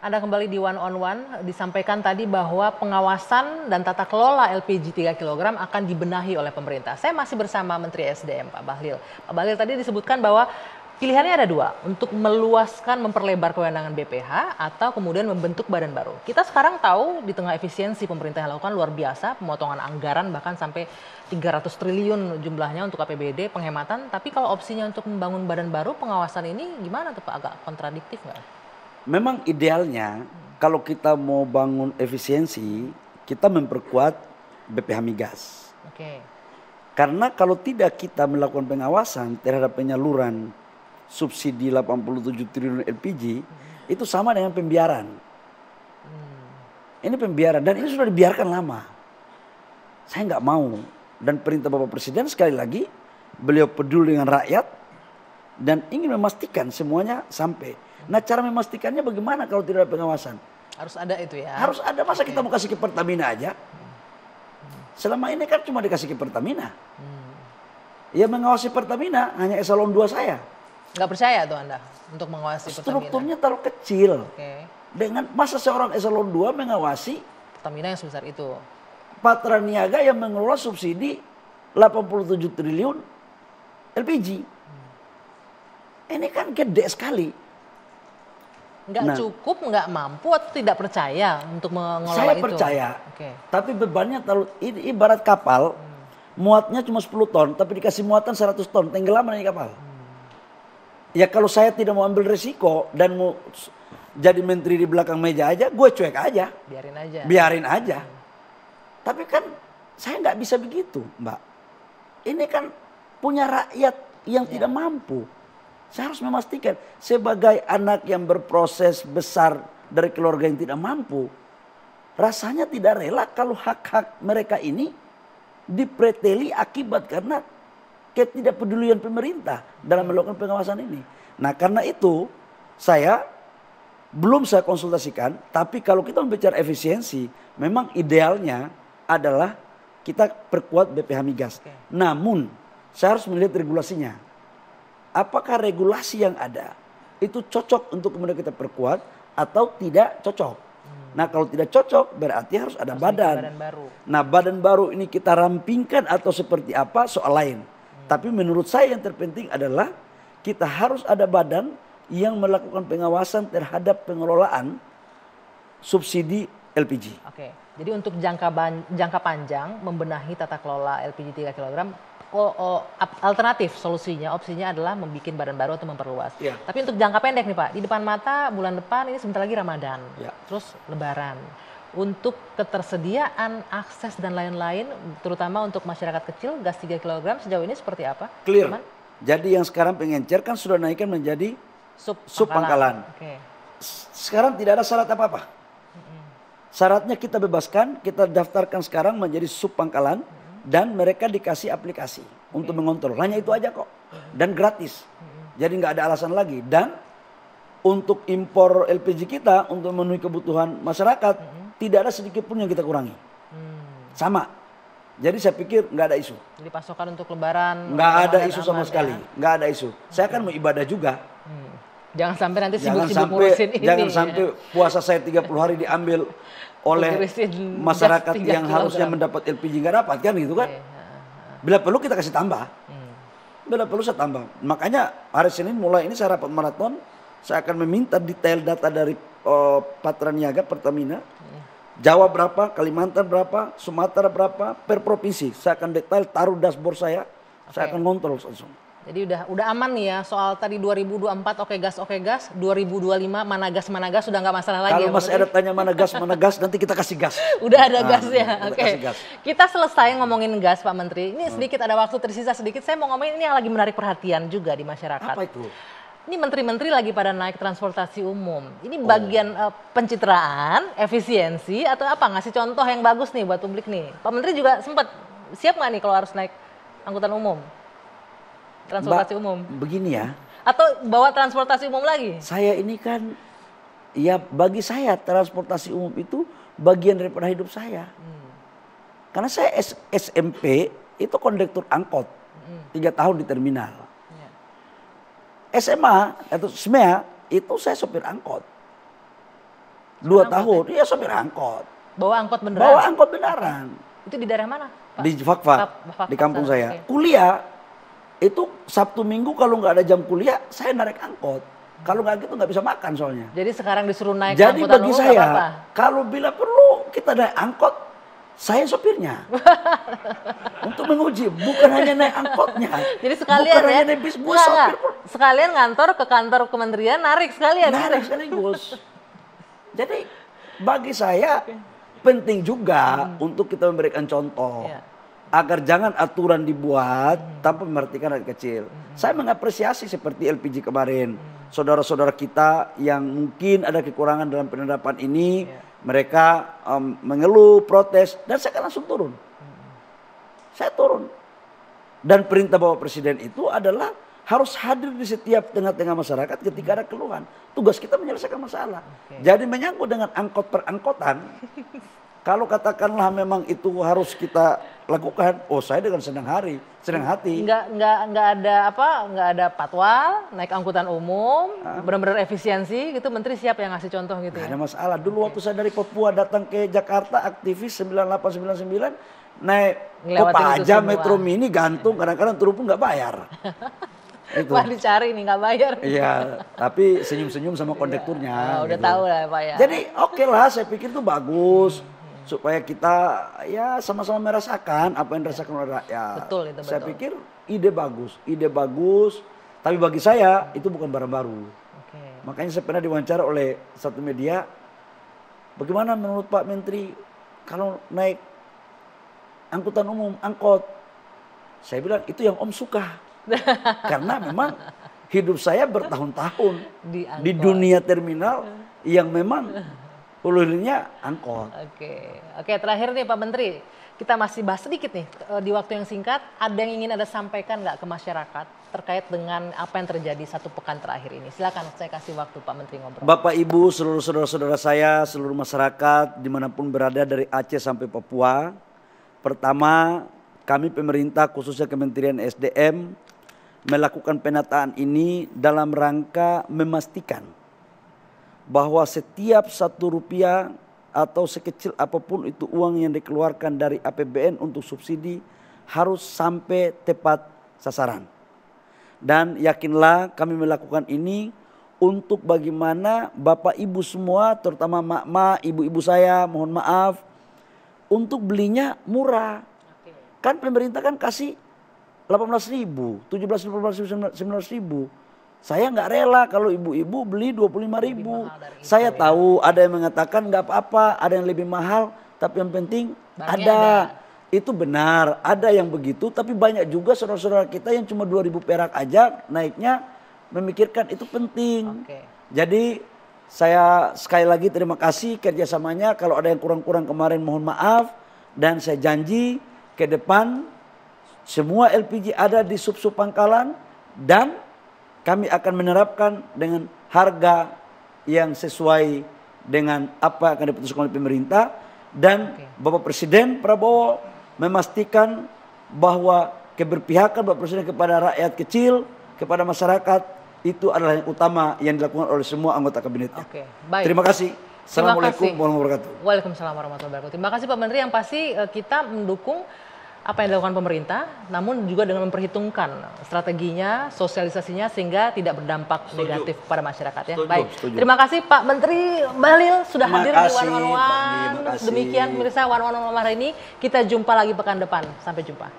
Anda kembali di One on One, disampaikan tadi bahwa pengawasan dan tata kelola LPG 3 kg akan dibenahi oleh pemerintah. Saya masih bersama Menteri SDM Pak Bahlil. Pak Bahlil tadi disebutkan bahwa pilihannya ada dua, untuk meluaskan, memperlebar kewenangan BPH atau kemudian membentuk badan baru. Kita sekarang tahu di tengah efisiensi pemerintah yang lakukan luar biasa, pemotongan anggaran bahkan sampai 300 triliun jumlahnya untuk APBD, penghematan. Tapi kalau opsinya untuk membangun badan baru, pengawasan ini gimana tuh Pak? Agak kontradiktif nggak? Memang idealnya kalau kita mau bangun efisiensi, kita memperkuat BPH Migas. Oke. Karena kalau tidak kita melakukan pengawasan terhadap penyaluran subsidi 87 triliun LPG, itu sama dengan pembiaran. Ini pembiaran dan ini sudah dibiarkan lama. Saya nggak mau. Dan perintah Bapak Presiden sekali lagi, beliau peduli dengan rakyat dan ingin memastikan semuanya sampai. Nah, cara memastikannya bagaimana kalau tidak ada pengawasan? Harus ada itu ya. Harus ada, masa kita mau kasih ke Pertamina aja? Selama ini kan cuma dikasih ke Pertamina. Ya mengawasi Pertamina hanya eselon 2 saya. Nggak percaya tuh Anda untuk mengawasi Pertamina? Strukturnya terlalu kecil. Oke. Dengan masa seorang eselon 2 mengawasi Pertamina yang sebesar itu. Patra Niaga yang mengelola subsidi 87 triliun LPG. Ini kan gede sekali. Nggak cukup, nggak mampu atau tidak percaya untuk mengelola saya itu? Saya percaya, Oke. Tapi bebannya terlalu, ibarat kapal, muatnya cuma 10 ton, tapi dikasih muatan 100 ton, tenggelam naik kapal. Ya kalau saya tidak mau ambil risiko dan mau jadi menteri di belakang meja aja, gue cuek aja. Biarin aja. Biarin aja. Tapi kan saya nggak bisa begitu, Mbak. Ini kan punya rakyat yang tidak mampu. Saya harus memastikan sebagai anak yang berproses besar dari keluarga yang tidak mampu, rasanya tidak rela kalau hak-hak mereka ini dipreteli akibat karena ketidakpedulian pemerintah dalam melakukan pengawasan ini. Nah, karena itu saya konsultasikan, tapi kalau kita bicara efisiensi, memang idealnya adalah kita perkuat BPH Migas. Namun, saya harus melihat regulasinya. Apakah regulasi yang ada itu cocok untuk kemudian kita perkuat atau tidak cocok. Nah, kalau tidak cocok berarti harus ada badan. Baru. Nah, badan baru ini kita rampingkan atau seperti apa soal lain. Tapi menurut saya yang terpenting adalah kita harus ada badan yang melakukan pengawasan terhadap pengelolaan subsidi LPG. Oke. Jadi untuk jangka panjang membenahi tata kelola LPG 3 kg, alternatif solusinya, opsinya adalah membuat badan baru atau memperluas. Ya. Tapi untuk jangka pendek nih Pak, di depan mata bulan depan ini sebentar lagi Ramadan, ya. Terus Lebaran. Untuk ketersediaan akses dan lain-lain, terutama untuk masyarakat kecil, gas 3 kg sejauh ini seperti apa? Clear. Aman? Jadi yang sekarang pengencer kan sudah naikkan menjadi sub pangkalan. Okay. Sekarang tidak ada syarat apa-apa. Syaratnya kita bebaskan, kita daftarkan sekarang menjadi sub pangkalan. Dan mereka dikasih aplikasi untuk mengontrol. Hanya itu aja kok. Dan gratis. Jadi nggak ada alasan lagi. Dan untuk impor LPG kita untuk memenuhi kebutuhan masyarakat tidak ada sedikit pun yang kita kurangi. Sama. Jadi saya pikir nggak ada isu. Jadi pasokan untuk Lebaran nggak ada isu sama sekali. Nggak ada isu. Saya kan mau ibadah juga. Jangan sampai nanti sibuk-sibuk ngurusin ini. Jangan sampai puasa saya 30 hari diambil oleh masyarakat yang harusnya mendapat LPG nggak dapat kan gitu kan. Bila perlu kita kasih tambah. Bila perlu saya tambah. Makanya hari Senin mulai ini saya rapat maraton. Saya akan meminta detail data dari Patra Niaga Pertamina. Jawa berapa, Kalimantan berapa, Sumatera berapa, per provinsi. Saya akan detail taruh dashboard saya. Saya akan ngontrol langsung. Jadi udah aman nih ya soal tadi 2024 oke gas, 2025 mana gas sudah nggak masalah lagi. Kalau masih ada tanya mana gas nanti kita kasih gas. Udah ada gas ya. Oke. Kita selesai ngomongin gas Pak Menteri. Ini sedikit ada waktu tersisa sedikit. Saya mau ngomongin ini yang lagi menarik perhatian juga di masyarakat. Apa itu? Ini menteri-menteri lagi pada naik transportasi umum. Ini bagian pencitraan, efisiensi atau apa? Ngasih contoh yang bagus nih buat publik nih. Pak Menteri juga sempat siap nggak nih kalau harus naik angkutan umum? Transportasi umum. Begini ya. Atau bawa transportasi umum lagi? Saya ini kan, ya bagi saya transportasi umum itu bagian daripada hidup saya. Karena saya SMP itu kondektur angkot. 3 tahun di terminal. SMA atau SMEA itu saya sopir angkot. 2 tahun. Iya sopir angkot. Bawa angkot beneran? Bawa angkot beneran. Itu di daerah mana, Pak? Di Fakfak, di kampung saya. Kuliah, itu Sabtu Minggu kalau nggak ada jam kuliah, saya narik angkot. Kalau nggak gitu nggak bisa makan soalnya. Jadi sekarang disuruh naik Jadi angkutan bagi umum saya, nggak apa-apa? kalau bila perlu kita naik angkot, saya sopirnya. Untuk menguji, bukan hanya naik angkotnya. Jadi sekalian bukan ya? hanya naik bis, Enggak. sopir pun. Sekalian ngantor ke kantor kementerian, narik sekalian. Narik sekaligus. Jadi bagi saya penting juga untuk kita memberikan contoh. Iya. Agar jangan aturan dibuat tanpa memperhatikan rakyat kecil. Saya mengapresiasi seperti LPG kemarin. Saudara-saudara kita yang mungkin ada kekurangan dalam penerapan ini, mereka mengeluh, protes, dan saya kan langsung turun. Saya turun. Dan perintah Bapak Presiden itu adalah harus hadir di setiap tengah-tengah masyarakat ketika ada keluhan. Tugas kita menyelesaikan masalah. Jadi menyangkut dengan angkot perangkotan, kalau katakanlah memang itu harus kita lakukan, oh saya dengan senang hati. Nggak ada patwal, naik angkutan umum, benar-benar efisiensi gitu. Menteri siap yang ngasih contoh gitu Nggak ya? ada masalah. Dulu waktu saya dari Papua datang ke Jakarta, aktivis 9899, naik Ngelewatin Kopa itu aja semua. Metro Mini gantung, kadang-kadang turun pun nggak bayar. Itu. Wah dicari nih nggak bayar. Iya, tapi senyum-senyum sama kondekturnya. Udah gitu. tahu lah Pak ya. Jadi oke lah, saya pikir itu bagus. Supaya kita ya sama-sama merasakan apa yang dirasakan oleh rakyat. Betul itu, Saya betul. pikir ide bagus. Tapi bagi saya itu bukan barang baru. Oke. Makanya saya pernah diwawancara oleh satu media. Bagaimana menurut Pak Menteri kalau naik angkutan umum, angkot? Saya bilang itu yang Om suka. Karena memang hidup saya bertahun-tahun Di di angkot. dunia terminal yang memang hulunya angkot. Oke, terakhir nih Pak Menteri, kita masih bahas sedikit nih di waktu yang singkat. Ada yang ingin Anda sampaikan nggak ke masyarakat terkait dengan apa yang terjadi 1 pekan terakhir ini? Silakan, saya kasih waktu Pak Menteri ngobrol. Bapak Ibu, seluruh saudara-saudara saya, seluruh masyarakat dimanapun berada dari Aceh sampai Papua. Pertama, kami pemerintah khususnya Kementerian SDM melakukan penataan ini dalam rangka memastikan bahwa setiap 1 rupiah atau sekecil apapun itu uang yang dikeluarkan dari APBN untuk subsidi harus sampai tepat sasaran. Dan yakinlah kami melakukan ini untuk bagaimana Bapak Ibu semua, terutama mak-mak, ibu-ibu saya, mohon maaf, untuk belinya murah. Kan pemerintah kan kasih 18.000, 17.000, 19.000. Saya nggak rela kalau ibu-ibu beli 25.000. Saya tahu ada yang mengatakan nggak apa-apa, ada yang lebih mahal, tapi yang penting ada. Itu benar, ada yang begitu, tapi banyak juga saudara-saudara kita yang cuma 2.000 perak aja naiknya, memikirkan itu penting. Jadi saya sekali lagi terima kasih kerjasamanya. Kalau ada yang kurang-kurang kemarin mohon maaf, dan saya janji ke depan semua LPG ada di sub-sub pangkalan dan kami akan menerapkan dengan harga yang sesuai dengan apa yang akan diputuskan oleh pemerintah. Dan Bapak Presiden Prabowo memastikan bahwa keberpihakan Bapak Presiden kepada rakyat kecil, kepada masyarakat, itu adalah yang utama yang dilakukan oleh semua anggota kabinetnya. Baik. Terima kasih. Assalamualaikum warahmatullahi wabarakatuh. Waalaikumsalam warahmatullahi wabarakatuh. Terima kasih Pak Menteri, yang pasti kita mendukung apa yang dilakukan pemerintah, namun juga dengan memperhitungkan strateginya, sosialisasinya sehingga tidak berdampak negatif pada masyarakat ya. Baik, terima kasih Pak Menteri Bahlil sudah hadir di One on One. Demikian pemirsa One on One hari ini, kita jumpa lagi pekan depan. Sampai jumpa.